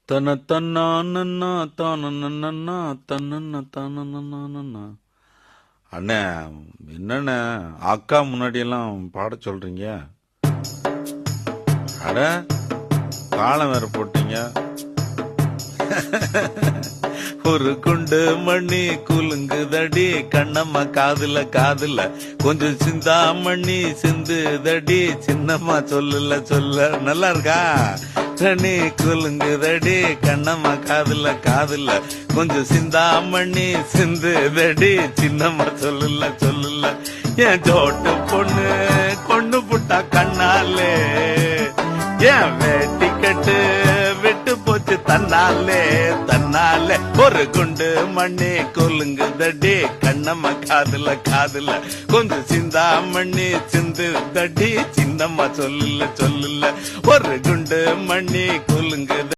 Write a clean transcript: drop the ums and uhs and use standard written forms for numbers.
தன தன்னா தானன்னா தன்னன்னா தானன்னா. அண்ணே என்னண்ணே அக்கா முன்னாடி எல்லாம் பாட சொல்றீங்க? அட காலம் வேற போட்டீங்க. ஒரு குண்டு மண்ணி குலுங்குதடி கண்ணம்மா காதுல காதுல கொஞ்சம் சிந்தா மண்ணி சிந்துதடி சின்னம்மா சொல்ல நல்லா இருக்கா? தண்ணி குலுங்குதடி கண்ணம்மா காதுல காதுல கொஞ்சம் சிந்தா மண்ணி சிந்துதடி சின்னம்மா சொல்லுல என் ஜோட்டு பொண்ணு கொண்டு புட்டா கண்ணாலே என் வேட்டி கட்டு விட்டு போச்சு தன்னாலே ஒரு குண்டு மண்ணி கொல்லுங்குதடி கண்ணம்மா காதுல காதுல கொஞ்சம் சிந்தா மண்ணி சிந்து தடி சின்னம்மா சொல்லுல ஒரு குண்டு மண்ணி கொல்லுங்குத